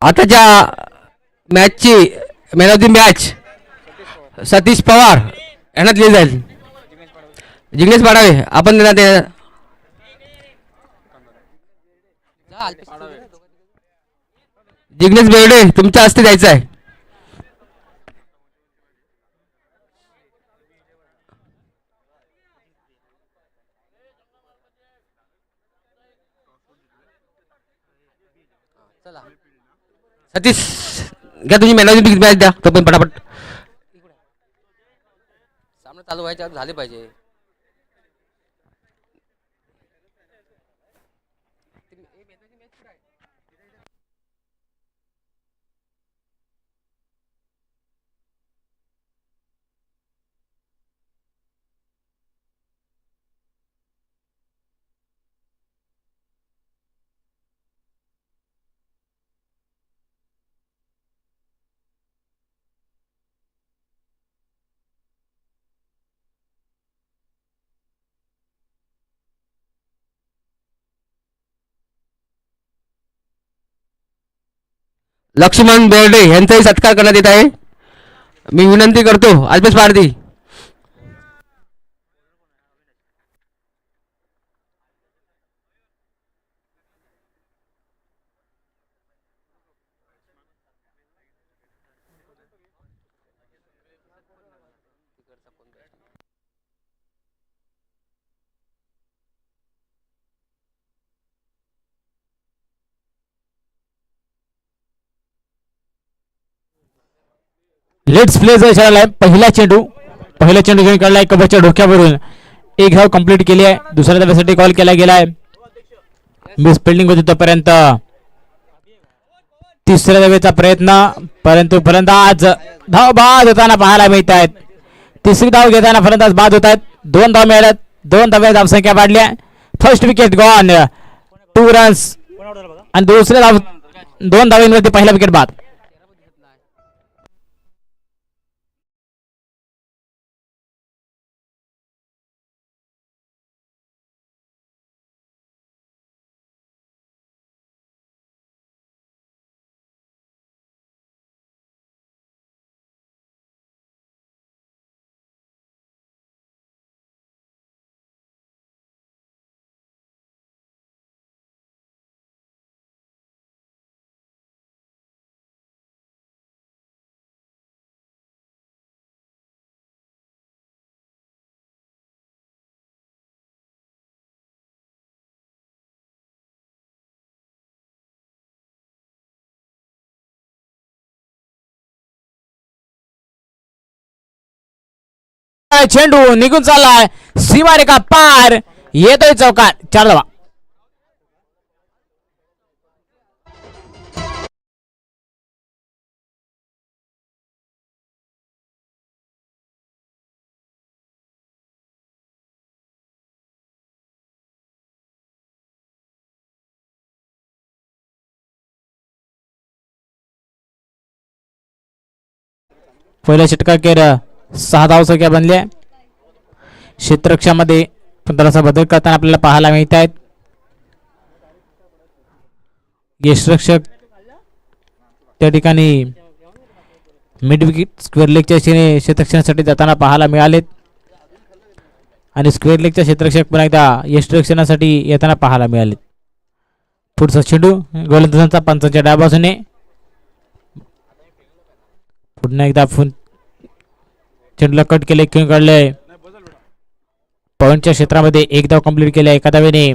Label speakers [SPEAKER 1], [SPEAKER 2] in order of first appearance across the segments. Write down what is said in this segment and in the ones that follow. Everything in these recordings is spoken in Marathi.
[SPEAKER 1] आताच्या मॅचची man of the match Satish Pawar यांना दिली जाईल. जिग्नेश पाडावे आपण त्यांना ते जिग्नेश बेर्डे तुमच्या हस्ते द्यायचं आहे. सतीश घ्या तुम्ही मॅन ऑफ द मॅच द्या तो पण पटापट. सामने चालू व्हायच्या झाले पाहिजे. लक्ष्मण बेर्डे यांचाही सत्कार करण्यात येत आहे. मी विनंती करतो अल्पेश पारधी.
[SPEAKER 2] लेट्स प्ले जो इशारा आहे. पहिला चेंडू घेऊन काढलाय कबरच्या डोक्यावरून. एक धाव कंप्लीट केली आहे. दुसऱ्या धावेसाठी कॉल केला गेलाय. मिस फिल्डिंग होती तोपर्यंत तिसऱ्या धावेचा प्रयत्न परंतु फलंदाज धाव बाद होताना पाहायला मिळत आहेत. तिसरी धाव घेताना फलंदाज बाद होत आहेत. 2 धाव मिळाल्यात. 2 धावे धावसंख्या वाढल्या. फर्स्ट विकेट गॉन 2 रन्स आणि दुसऱ्या धाव 2 धावांवरती पहिला विकेट बाद. चेंडू निघून चाललाय सीमारेखा पार. येतोय चौकार. 4 धावा. पहिल्या षटकाखेर 6 धावसंख्या बनल्या. क्षेत्ररक्षामध्ये थोडासा बदल करताना आपल्याला पाहायला मिळत आहेत. यशरक्षक त्या ठिकाणी मिड विकेट स्क्वेअर लेगच्या क्षेत्ररक्षणासाठी जाताना पाहायला मिळालेत आणि स्क्वेअर लेगच्या क्षेत्ररक्षक पुन्हा एकदा यशरक्षणासाठी येताना पाहायला मिळालेत. पुढचा चेंडू गोलंदाजांचा पंचांच्या डाव्या बाजूने. पुन्हा एकदा चेंडूला कट केले खेळून काढले. पॉईंटच्या क्षेत्रामध्ये 1 धाव कंप्लीट केली आहे. एका धावेने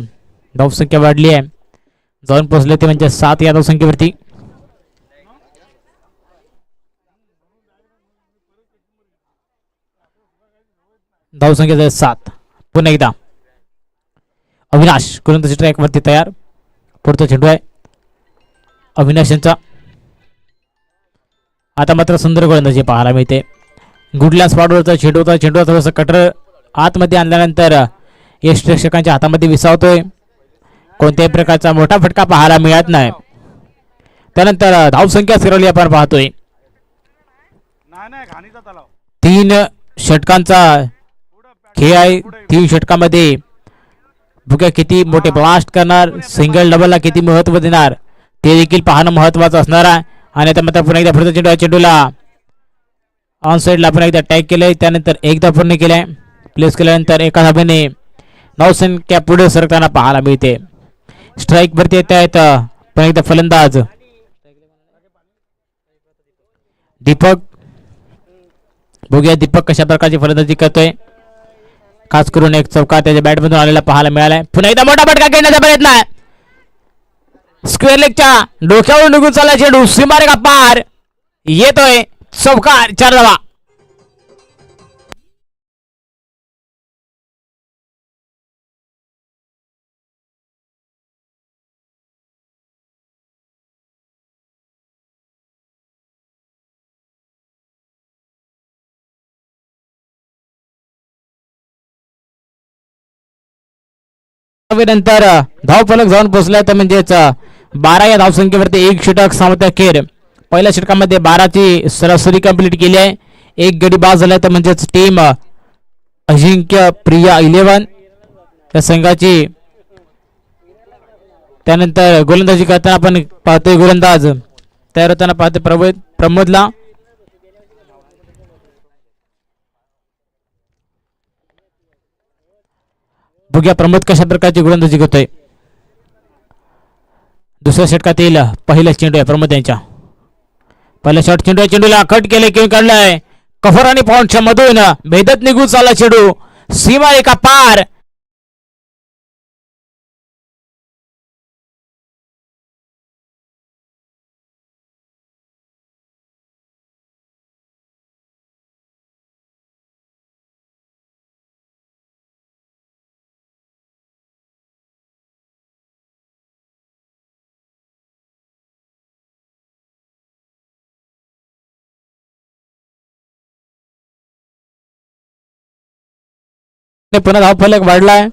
[SPEAKER 2] धावसंख्या वाढली आहे. जाऊन पोहोचले ते म्हणजे 7 या धावसंख्येवरती. धावसंख्या 7. पुन्हा एकदा अविनाश गोलंदाजी ट्रॅक वरती तयार. पुढचा चेंडू आहे अविनाश यांचा. आता मात्र सुंदर गोलंदाजी पाहायला मिळते. गुडल्या स्पॉटवरचा चेंडूचा थोडासा कटर आतमध्ये आणल्यानंतर यष्टिरक्षकांच्या हातामध्ये विसावतोय. कोणत्याही प्रकारचा मोठा फटका पाहायला मिळत नाही. त्यानंतर धावसंख्या फिरवली आपण पाहतोय. 3 षटकांचा खेळ आहे. 3 षटकामध्ये बघूया किती मोठे ब्लास्ट करणार, सिंगल डबलला किती महत्व देणार ते देखील पाहणं महत्वाचं असणार आहे. आणि आता मात्र पुन्हा एकदा पुढचा चेंडूला ऑन साईडला पुन्हा एकदा टॅग केलंय, त्यानंतर एकदा पूर्ण केलंय, प्लेस केल्यानंतर एका धाब्याने धावसंख्या पुढे सरकताना पाहायला मिळते. स्ट्राईक वरती येत आहेत पुन्हा एकदा फलंदाज दीपक. बघूया दीपक कशा प्रकारची फलंदाजी करतोय. खास करून एक चौका त्याच्या बॅटमधून आलेला पाहायला मिळालाय. पुन्हा एकदा मोठा फटका घेण्याचा प्रयत्न आहे. स्क्वेअर लेगच्या डोक्यावर निघून चालला चेंडू सीमारेखा पार येतोय. चौकार 4 धावा. नंतर धावफलक जाऊन पोहोचलाय तर म्हणजेच 12 या धावसंख्येवरती एक षटक सामोरं खेळ. पहिल्या षटकामध्ये 12ची सरासरी कंप्लीट केली आहे. एक गडी बाद झालाय तर म्हणजेच टीम अजिंक्य प्रिया 11 या संघाची. त्यानंतर गोलंदाजी करताना आपण पाहतोय गोलंदाज तयार होताना पाहतोय प्रमोदला. बघूया प्रमोद कशा प्रकारची गोलंदाजी करतोय. दुसऱ्या षटकातील पहिला चेंडू आहे प्रमोद यांच्या. पहिला शॉट चेंडू चेंडूला कट केले किंवा काढलाय कफर आणि पॉइंटच्या मधून भेदत निघून चालला चेंडू सीमा एका पार. पुन्हा धावफलक वाढलाय,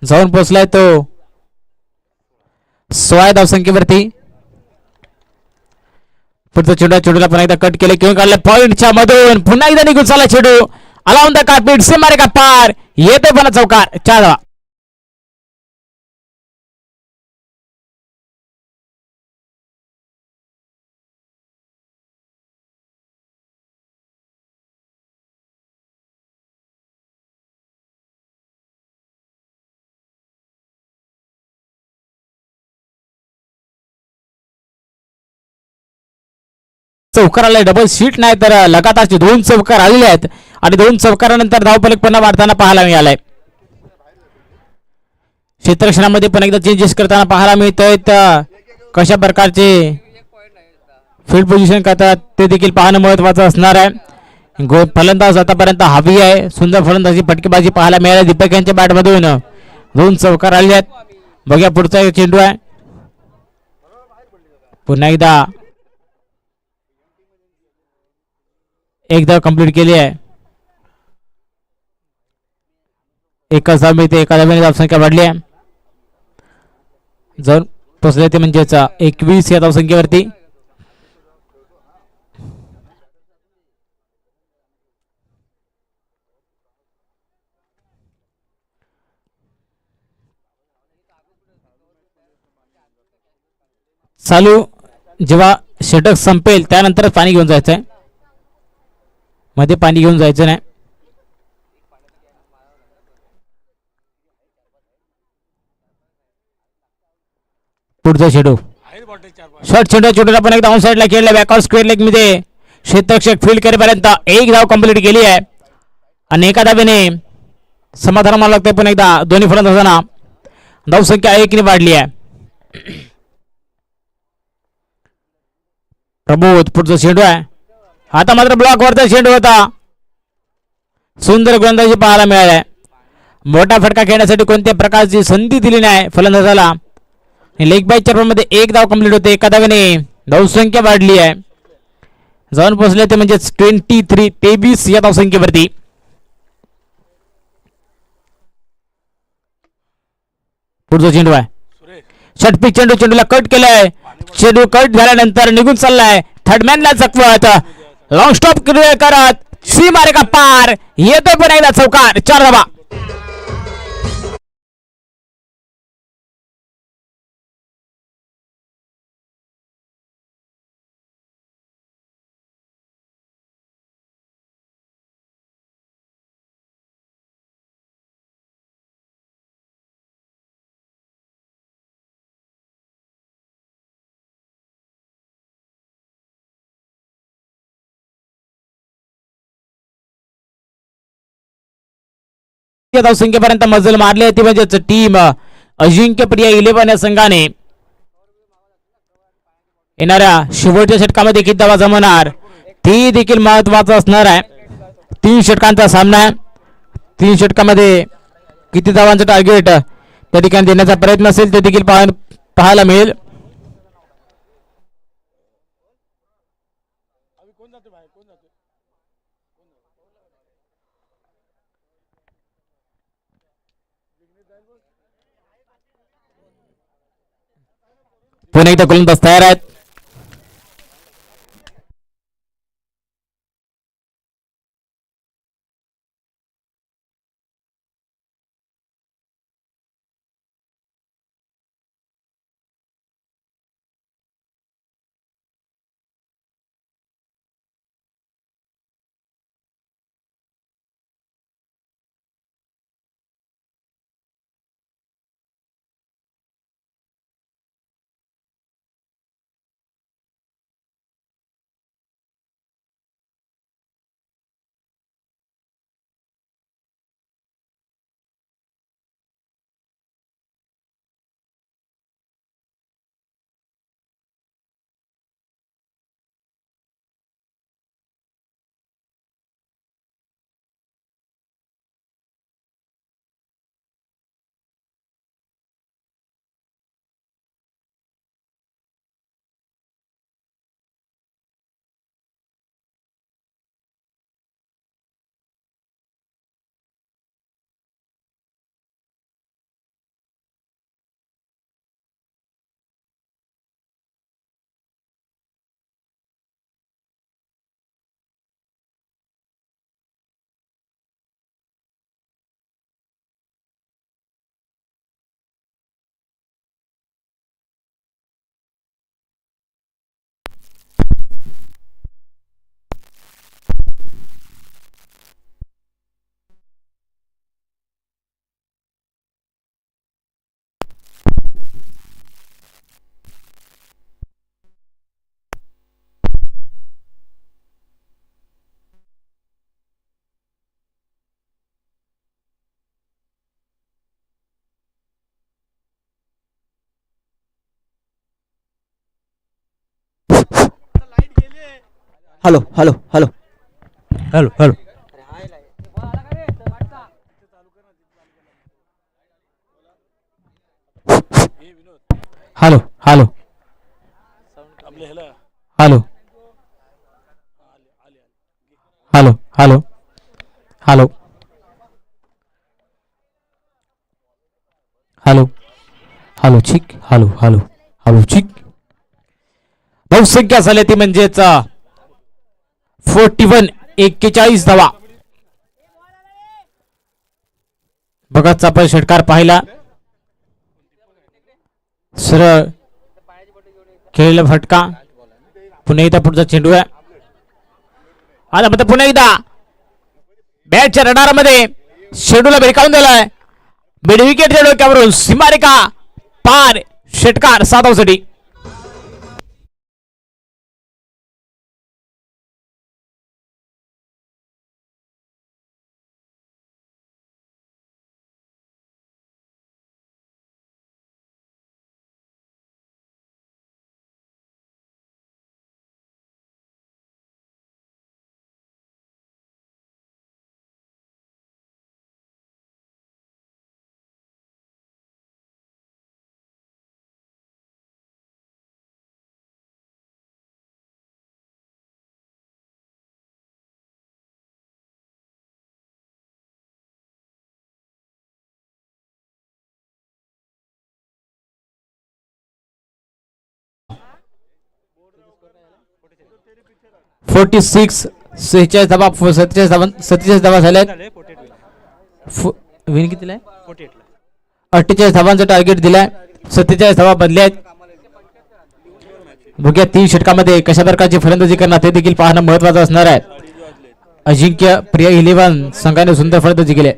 [SPEAKER 2] जाऊन पोहोचलाय तो 16 धावसंख्येवरती. पुढचा चेंडूला पुन्हा एकदा कट केले किंवा काढले पॉइंटच्या मधून पुन्हा एकदा निघून चालला चेंडू अलाउन द कार्पेट सीमारेखा पार येते पुन्हा चौकार 4 धावा. चौकार आलाय, डबल शीट नाही तर लगातारचे 2 चौकार आलेले आहेत आणि 2 चौकारानंतर धावफलक पुन्हा वाढताना पाहायला मिळालाय. क्षेत्ररक्षणामध्ये पण एकदा चेंजेस करताना पाहायला मिळतोय. कशा प्रकारचे फील्ड पोझिशन करतात ते देखील पाहणं महत्वाचं असणार आहे. फलंदाज आतापर्यंत हवी आहे. सुंदर फलंदाजी फटकेबाजी पाहायला मिळाली दीपक यांच्या बॅटमधून. 2 चौकार आले आहेत. बघूया पुढचा एक चेंडू आहे. पुन्हा एकदा कंप्लीट केली आहे. एका धावेने एका धावेने धावसंख्या वाढली आहे. जाऊन पोचले ते म्हणजेच 21 या धावसंख्येवरती. चालू जेव्हा षटक संपेल त्यानंतर पाणी घेऊन जायचंय. मध्ये पाणी घेऊन जायचं नाही. पुढचा चेंडू शॉर्ट चेंडूला पण एकदा ऑन साइडला खेळला बॅकआउट स्क्वेअर लेग मध्ये क्षेत्ररक्षक फील्ड करेपर्यंत एक धाव कंप्लीट केली आहे आणि एका धावेने समाधान मानावं लागतंय. पण एकदा दोन्ही फलंदाजांना धावसंख्या 1 ने वाढली आहे. प्रबोध पुढचा चेंडू आहे. आता मात्र ब्लॉक वरचा चेंडू होता. सुंदर गोलंदाजी पाहायला मिळाली. मोठा फटका खेळण्यासाठी कोणत्या प्रकारची संधी दिली नाही फलंदाजाला. लेग बाय मध्ये एक धाव कंप्लीट होते. एका धावेने धावसंख्या वाढली आहे. जाऊन पोहोचले ते म्हणजे 23 या धावसंख्येवरती. पुढचा चेंडू आहे. षटपीक चेंडूला कट केलाय. चेंडू कट झाल्यानंतर निघून चाललाय. थर्डमॅनला चकवत लॉंग स्टॉप करत सीमारेखा पार येतो पण एकदा चौकार 4 धावा. धावसंख्येपर्यंत मजल मारली ती म्हणजेच टीम अजिंक्य प्रिया 11 या संघाने येणाऱ्या शेवटच्या षटकामध्ये किती धावा जमवणार ती देखील महत्वाचं असणार आहे. 3 षटकांचा सामना आहे. 3 षटकामध्ये किती धावांचं टार्गेट त्या ठिकाणी देण्याचा प्रयत्न असेल ते देखील पाहायला मिळेल. पुन्हा एकदा गोलंदाज तयार आहेत.
[SPEAKER 1] Hello hello hello
[SPEAKER 2] hello hello hello hello hello hello hello hello hello hello check hello hello hello check बहुसंख्या झाली ती म्हणजेच 41 धावा. बघत आपण षटकार पाहिला सरळ खेळलेला फटका पुन्हा एकदा पुढचा चेंडू आहे. आता म्हणतो पुन्हा एकदा बॅटच्या रडारामध्ये शेडूला भिरकावून दिलाय. मिड विकेटच्या डोक्यावरून सीमारेखा पार षटकार 7 धावांसाठी. फोर्टी सिक्स 46 धावा 47 धावा झाल्यात. विन कितीला आहे 48 धावांचं टार्गेट दिलाय. 47 धावा बदल्या आहेत. बघूया 3 षटकामध्ये कशा प्रकारची फलंदाजी करणार ते देखील पाहणं महत्वाचं असणार आहे. अजिंक्य प्रिया 11 संघाने सुंदर फलंदाजी केली.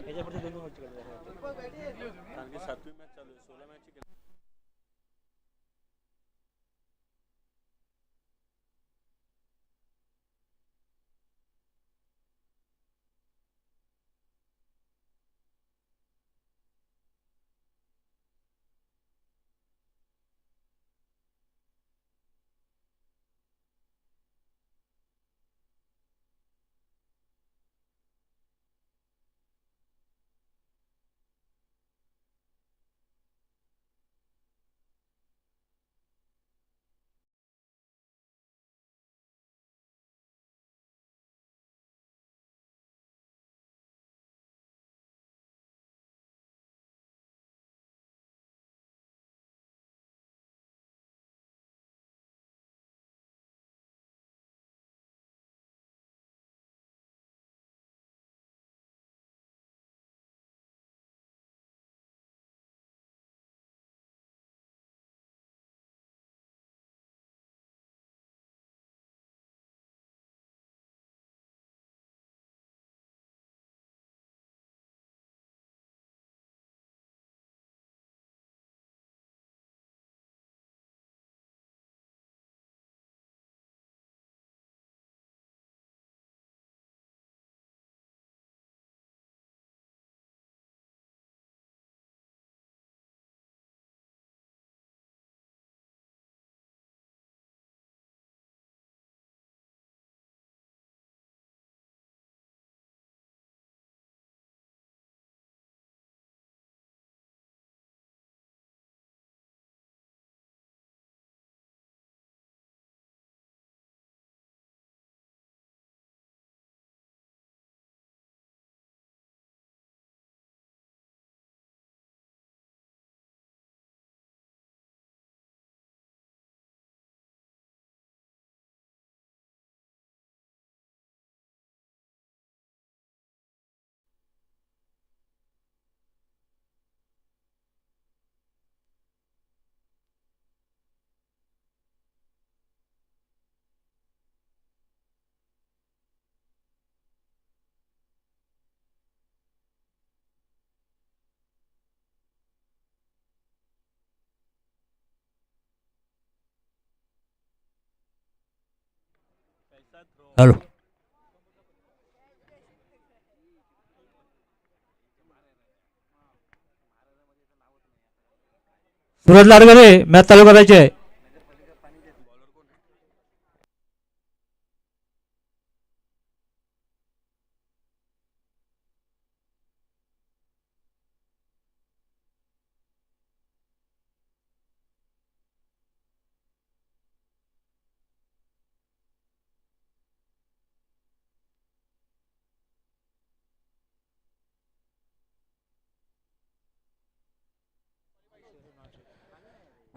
[SPEAKER 1] हॅलो.
[SPEAKER 3] सूरज लाडगरे मॅच चालू करायची आहे.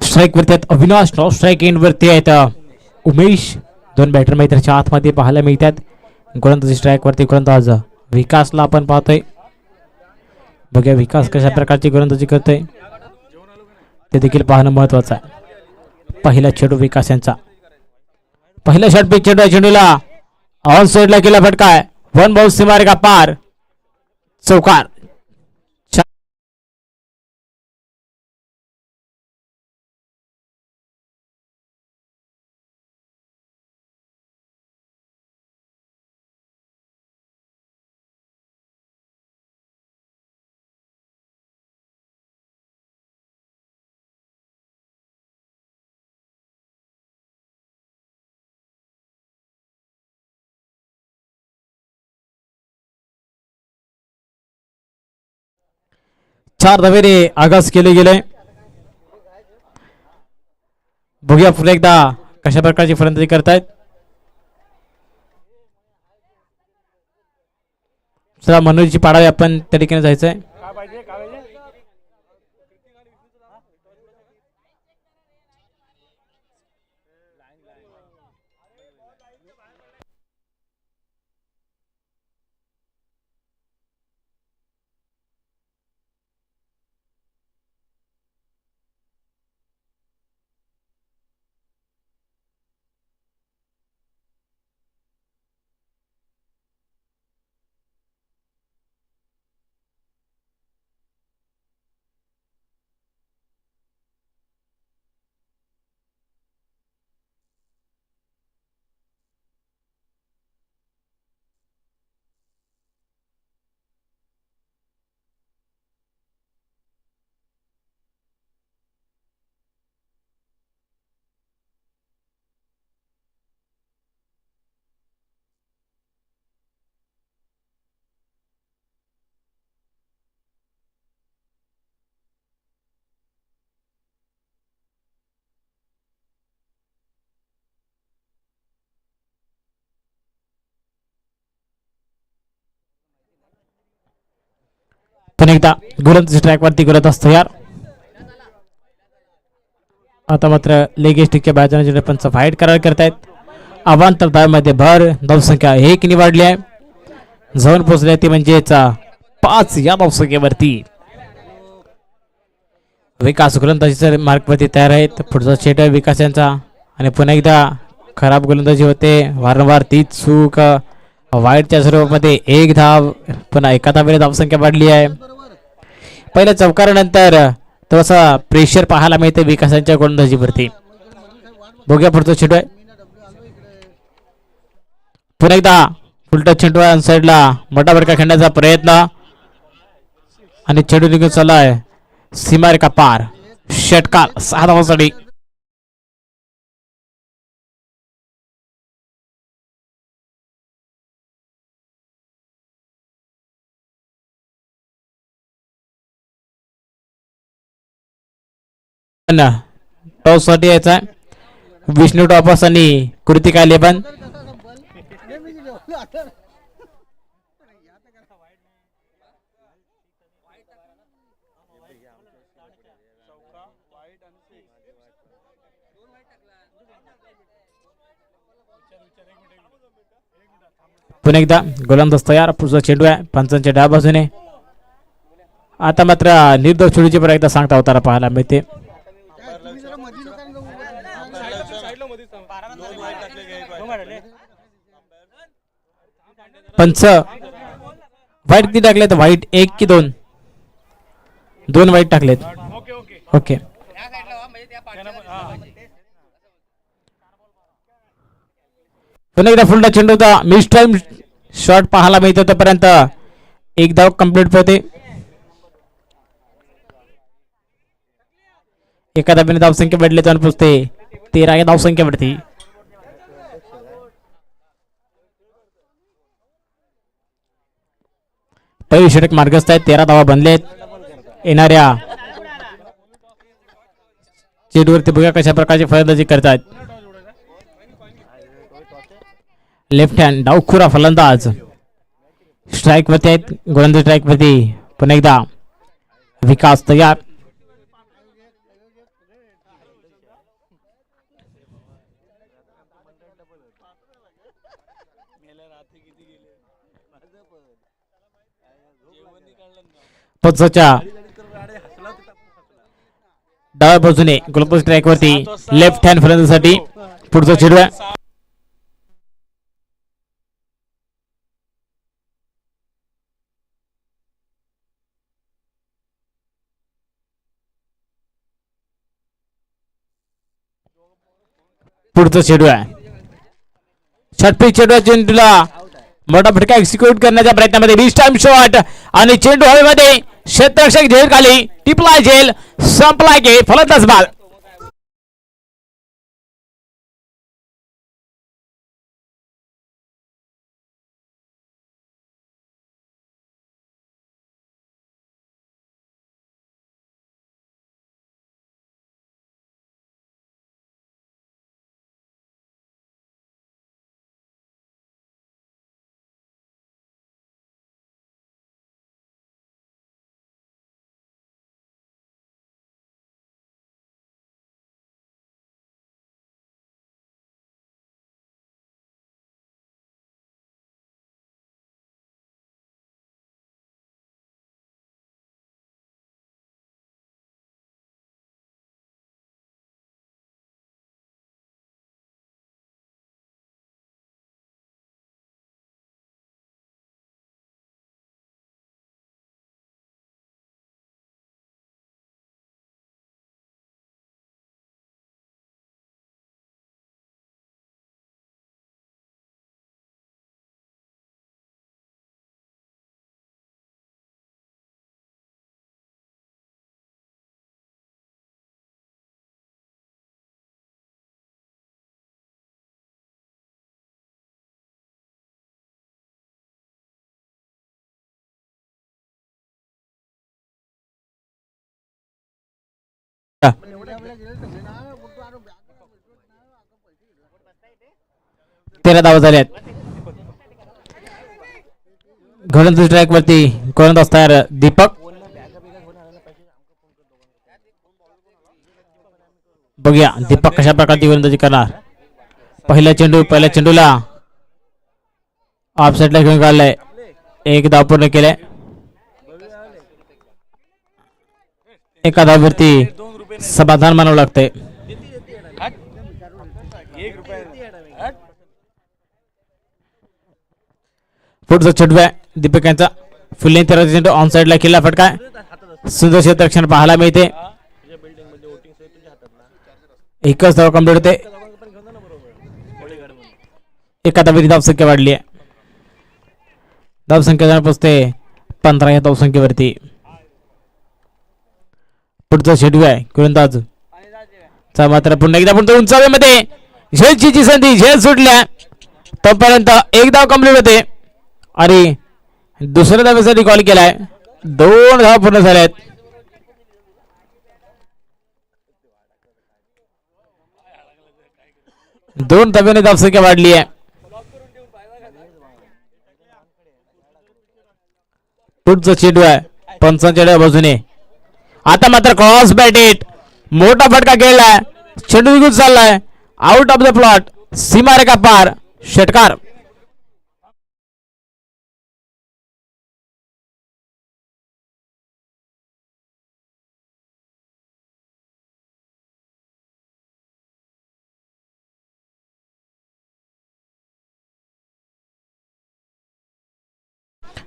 [SPEAKER 2] स्ट्राईक वरती आहेत अविनाश. नॉन स्ट्राईक इन वरती आहेत उमेश. दोन बॅटर मैत्रीच्या आतमध्ये पाहायला मिळतात. गोलंदाजी स्ट्राईक वरती गोलंदाज विकासला आपण पाहतोय. बघूया विकास कशा प्रकारची गोलंदाजी करतोय ते देखील पाहणं महत्वाचं आहे. पहिला चेंडू विकास यांचा. पहिला शॉट पिच चेंडू. चेंडूला ऑन साइडला केला फटका. वन बॉल सीमारेखा पार. चौकार. चार धावेने आगास केले गेले. बघूया पुन्हा एकदा कशा प्रकारची फलंदाजी करतायत. चला मनोजीची पाडावी आपण त्या ठिकाणी जायचंय. पुन्हा एकदा गोलंदाजी ट्रॅक वरती करत असतो यार. आता मात्र लेगिस्टिकच्या बॅटर्सने पंच फाईट करार करतायत. अवांतर धावेमध्ये भर. धावसंख्या 1 निवडली आहे. जाऊन पोहोचले ती म्हणजेच 5 या धावसंख्येवरती. विकास गोलंदाजीच्या मार्कवरती तयार आहेत. पुढचा चेंडू विकास यांचा आणि पुन्हा एकदा खराब गोलंदाजी होते. वारंवार तीच चूक. वाईटच्या स्वरूपामध्ये 1 धाव. पुन्हा एका धावेने धावसंख्या वाढली आहे. पहिल्या चौकारानंतर थोडासा प्रेशर पाहायला मिळते विकासांच्या गोलंदाजीवरती. बघूया पुढचा चेंडू आहे. पुन्हा एकदा उलटा चेंडू आहे. साईडला मोठा फटका खेळण्याचा प्रयत्न आणि चेंडू निघून चाललाय सीमारेखा पार. षटकार 6 धावांसाठी. टॉस साठी यायचा आहे. विष्णू टॉपर्स आणि कृतिका लेबन. पुन्हा एकदा गोलंदाज तयार. पुढचा चेंडू आहे पंचांच्या डाव्या बाजूने. आता मात्र निर्दोष चेंडूची पुन्हा एकदा सांगता होताना पाहायला मिळते. पंच वाईट किती टाकलेत? वाईट 1 की 2? 2 वाईट टाकलेत. ओके. पुन्हा एकदा फुलटा चेंडू होता. मिस टाइम शॉट पाहायला मिळतो. तोपर्यंत एक धाव कंप्लीट होते. एका धाब्याने धावसंख्या वाढली तर पुसते 13 या धावसंख्या वाढते. पहिली षटक मार्गस्थ आहेत. 13 धावा बनलेत. येणाऱ्या चेंडूवरती बघा कशा प्रकारची फलंदाजी करतात. लेफ्ट हँड डावखुरा फलंदाज स्ट्राईक वरती आहेत. गोलंदाज स्ट्राईक वरती. पुन्हा एकदा विकास तयार. पचच्या डाव्या बाजूने गोलंदाज स्ट्राईक वरती. लेफ्ट हँड फलंदाजीसाठी पुढचा चेंडू आहे. पुढचा चेंडू आहे. षटपी चेंडू चेंडूला मोठा फटका एक्झिक्यूट करण्याच्या प्रयत्नामध्ये बीच टाइम शॉट आणि चेंडू हवेमध्ये क्षेत्ररक्षक झेल खाली टिपलाय झेल संपलाय गे फलंदाज बाल. तेरा धावा झाल्यात. गोलंदाज स्ट्राईक वरती गोलंदाज तयार दीपक. बघूया दीपक कशा प्रकारची गोलंदाजी करणार. पहिल्या चेंडूला ऑफ साइडला घेऊन काढलाय. एक धाव पूर्ण केलाय. एका धाववरती समाधान मानावं लागतंय. पुढचा चेंडू आहे दीपक यांचा. फुल्ले चेंडू ऑन साइडला केला फटका. सुंदर क्षेत्ररक्षण पाहायला मिळते. एकच धाव कंप्लीट होते. एका धावेची धावसंख्या वाढली आहे. धावसंख्या पोचते 15 या धावसंख्येवरती. पुढचा चेंडू आहे गोलंदाज मात्र पुन्हा एकदा पुढच्या उंचाव्यामध्ये झेलची संधी. झेल सुटल्या तोपर्यंत एक धाव कंप्लीट होते आणि दुसऱ्या धावेसाठी कॉल केलाय. 2 धाव पूर्ण झाल्यात. दोन धाव्याने धावसंख्या वाढली आहे. पुढचा चेंडू आहे पंचांच्या बाजूने. आता मात्र क्रॉस बॅटेड मोठा फटका खेळलाय. चेंडू निघून चाललाय आउट ऑफ द प्लॉट. सीमारेखा पार. षटकार.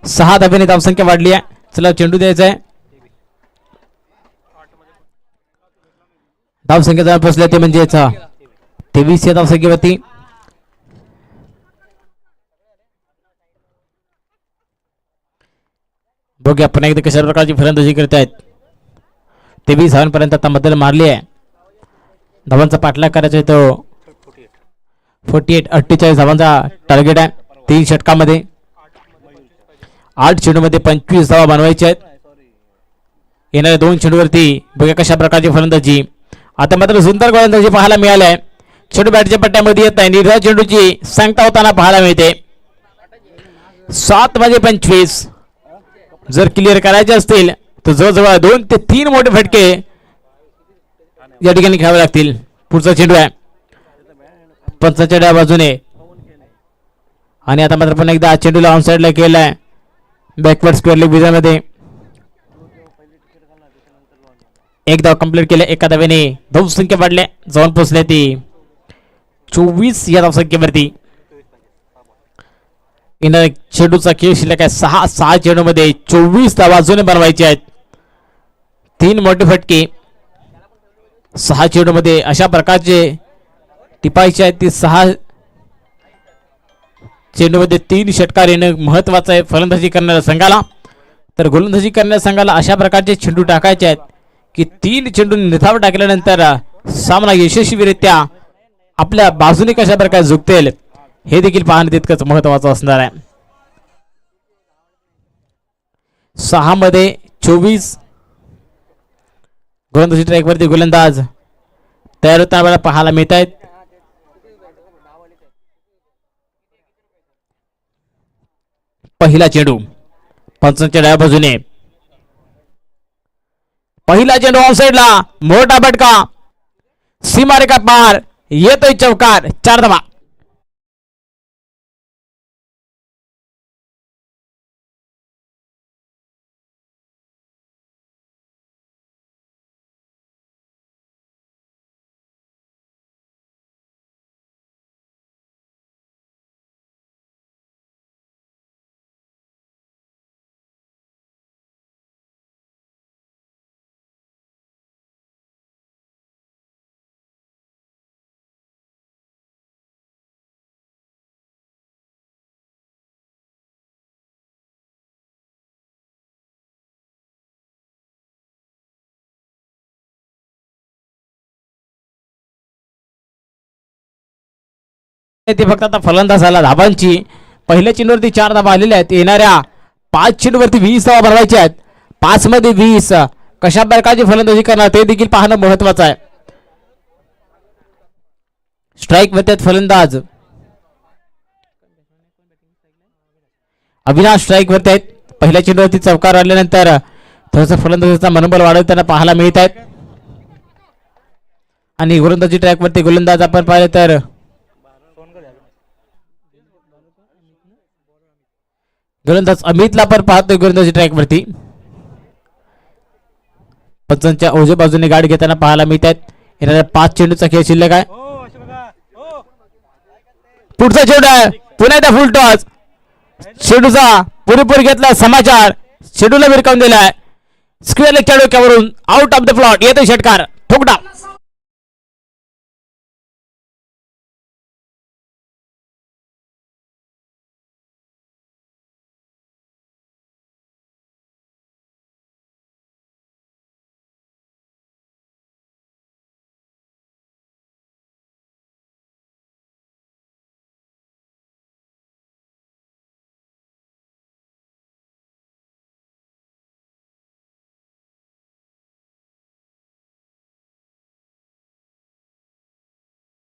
[SPEAKER 2] सहा धाब्याने धावसंख्या वाढली आहे. चला चेंडू द्यायचा आहे. धावसंख्या जवळ पोहोचल्या ते म्हणजे 23 या धावसंख्येवरती. बघूया पुन्हा एकदा कशा प्रकारची फलंदाजी करत आहेत. 23 धावांपर्यंत आता मदत मारली आहे. धावांचा पाठलाग करायचा आहे तो 48 धावांचा टार्गेट आहे 3 षटकामध्ये. 8 चेंडूमध्ये 25 धावा बनवायच्या आहेत. येणाऱ्या 2 चेंडूवरती बघूया कशा प्रकारची फलंदाजी. आता मात्र सुंदर गोलंदाजी पाहायला मिळाली आहे. चेंडू बॅटच्या पट्ट्यामध्ये येत नाही. निर्धार चेंडूची सांगता होताना पाहायला मिळते. 7 मध्ये 25 जर क्लिअर करायचे असतील तर जवळजवळ 2 ते 3 मोठे फटके या ठिकाणी घ्यावे लागतील. पुढचा चेंडू आहे पंचाच्या डाव्या बाजूने आणि आता मात्र पुन्हा एकदा चेंडूला ऑन साईडला केला आहे. बॅकवर्ड स्क्वेअर लेग विजयामध्ये एक धाव कंप्लीट केले. एका धावेने धावसंख्या वाढल्या जाऊन पोहोचल्या ती 24 या धावसंख्येवरती. चेंडूचा खेळ शिल्लक आहे 6 चेंडूमध्ये 24 धावा अजून बनवायचे आहेत. 3 मोठे फटके 6 चेंडूमध्ये अशा प्रकारचे टिपायचे आहेत. ती 6 चेंडूमध्ये 3 षटकार येणं महत्वाचं आहे फलंदाजी करणाऱ्या संघाला. तर गोलंदाजी करणाऱ्या संघाला अशा प्रकारचे चेंडू टाकायचे आहेत की 3 चेंडू निधाव टाकल्यानंतर सामना यशस्वीरित्या आपल्या बाजूने कशा प्रकारे झुकतेल हे देखील पाहणे तितकंच महत्वाचं असणार आहे. 6 मध्ये 24 गोलंदाजी ट्रॅकवरती गोलंदाज तयार होताना पाहायला मिळत आहेत. पहिला चेंडू पंचांच्या डाव्या बाजूने पहिला चेंडू ऑफ साइडला मोठा फटका सीमारेखा पार येतोय चौकार 4 धावा. ते फक्त आता फलंदाज झाला धाबांची पहिल्या चेंडूवरती 4 धाबा आलेल्या आहेत. येणाऱ्या 5 चेंडूवरती 20 धावा बनवायच्या आहेत. 5 मध्ये 20 कशा प्रकारची फलंदाजी करणार ते देखील पाहणं महत्वाचं आहे. स्ट्राईक वरती फलंदाज अविनाश स्ट्राईक वरती आहेत. पहिल्या चेंडूवरती चौकार आल्यानंतर थोडासा फलंदाजीचा मनोबल वाढवताना पाहायला मिळत आहेत. आणि गोलंदाजी ट्रॅक वरती गोलंदाज आपण पाहिलं तर गोलंदाज अमितला पण पाहतोय गोलंदाजी ट्रॅक वरती. पंचांच्या उजव्या बाजूने गाडी घेताना पाहायला मिळत आहेत. येणाऱ्या 5 चेंडूचा खेळ शिल्लक आहे. पुढचा चेंडू आहे पुन्हा एकदा फुल टॉस. चेंडूचा पुरेपूर घेतला समाचार चेंडूला विरकावून दिलाय. स्क्वेअर लेगच्या डोक्यावरून आउट ऑफ द प्लॉट येतो षटकार ठोकडा.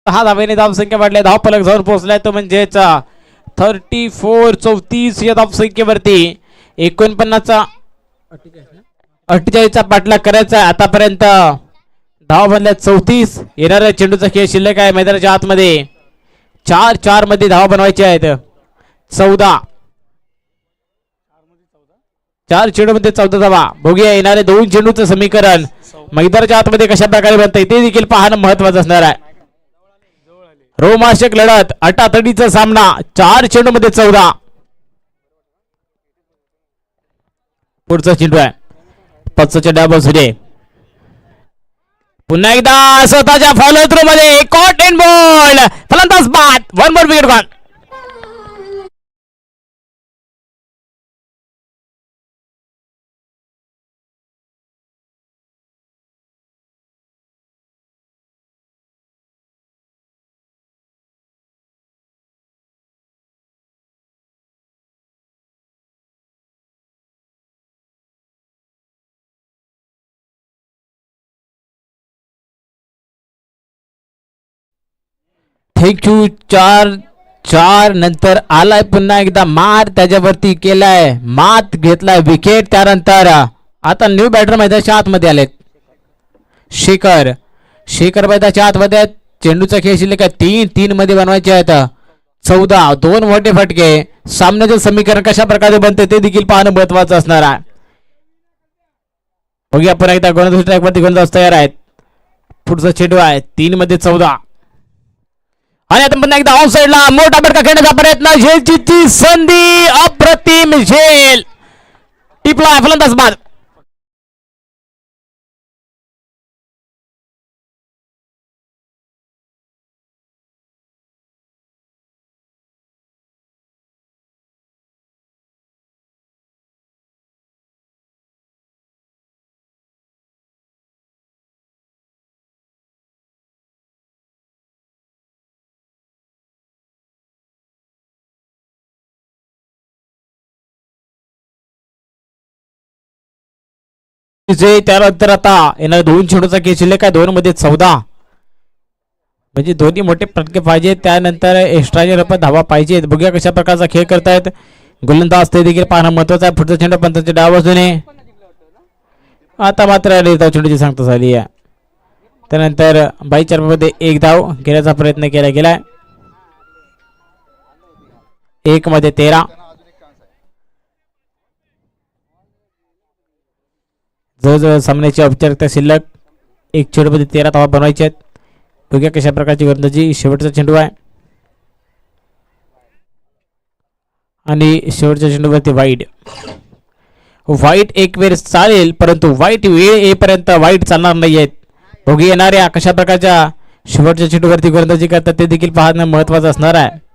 [SPEAKER 2] हा धावेने धावसंख्या वाढल्या. धाव फलक जाऊन पोहोचलाय तो म्हणजेच 34 या धावसंख्येवरती 49 48चा पाठलाग करायचा आहे. आतापर्यंत धाव बनल्या 34. येणाऱ्या चेंडूचा खेळ शिल्लक आहे मैदानाच्या आतमध्ये 4 मध्ये धावा बनवायचे आहेत. 14 4 चेंडूमध्ये 14 धावा. बघूया येणारे 2 चेंडूचं समीकरण मैदानाच्या आतमध्ये कशा प्रकारे बनतंय ते देखील पाहणं महत्वाचं असणार आहे. रोमांचक लढत अटातडीचा सामना 4 चेंडूमध्ये 14. पुढचा चेंडू आहे 5च्या डाव्या बाजूने पुन्हा एकदा स्वतःच्या फॉलो थ्रू मध्ये कॉट एंड बॉल फलंदाज बाद. 1 मोर विकेट गॉन. थँक्यू. 4 नंतर आलाय पुन्हा एकदा मार त्याच्यावरती केलाय, मात घेतलाय विकेट. त्यानंतर आता न्यू बॅटर मैदानाच्या आतमध्ये आलेत. शेखर मैदानाच्या आतमध्ये आहेत. चेंडूचा खेळ शिल्लक आहे 3 मध्ये बनवायचे आहेत. 14 2 मोठे फटके. सामन्याचे समीकरण कशा प्रकारे बनते ते देखील पाहणं महत्वाचं असणार आहे. बघूया आपण एकदा गोलंदाज ट्रॅकवरती गोलंदाज तयार आहेत. पुढचा चेंडू आहे 3 मध्ये 14 आणि आता पुन्हा एकदा ऑफ साइडला मोठा फटका खेळण्याचा प्रयत्न. झेलची संधी अप्रतिम. झेल टिपला फलंदाज बाद. त्यानंतर आता येणार 2 चेंडूचा खेळ शिल्लक आहे. 2 मध्ये 14 म्हणजे दोन्ही मोठे फटके पाहिजेत. त्यानंतर एक्स्ट्राच्या रूपात धावा पाहिजेत. बघूया कशा प्रकारचा खेळ करतायत गोलंदाज ते देखील पाहणं महत्वाचं आहे. पुढचा चेंडू पंचांच्या डाव बाजूने. आता मात्र चेंडूची सांगता झाली आहे. त्यानंतर 22 मध्ये 1 धाव घेण्याचा प्रयत्न केला गेलाय. 1 मध्ये 13 जवळजवळ सामन्याची औपचारिकता शिल्लक. 1 चेंडूमध्ये 13 धावा बनवायचे आहेत. बघूया कशा प्रकारची गोलंदाजी. शेवटचा चेंडू आहे आणि शेवटच्या चेंडूवरती वाईट एक वेळ चालेल, परंतु वाईट वेळ येईपर्यंत वाईट चालणार नाही आहेत. बघूया येणाऱ्या कशा प्रकारच्या शेवटच्या चेंडूवरती गोलंदाजी करतात ते देखील पाहणं महत्वाचं असणार आहे.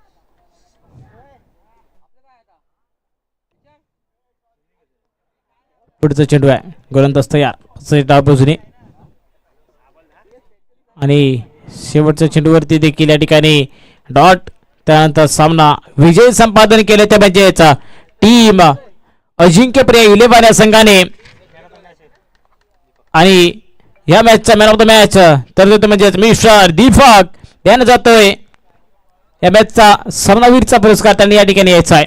[SPEAKER 2] पुढचा चेंडू आहे गोलंदाज तयार डाव बाजूने आणि शेवटच्या चेंडूवरती देखील या ठिकाणी डॉट. त्यानंतर सामना विजय संपादन केले ते म्हणजेच टीम अजिंक्यप्रिय 11 या संघाने आणि या मॅचचा मॅन ऑफ द मॅच तर तो म्हणजेच मिस्टर दीपक यानं जातोय. या मॅचचा सामनावीरचा पुरस्कार त्यांनी या ठिकाणी यायचा आहे.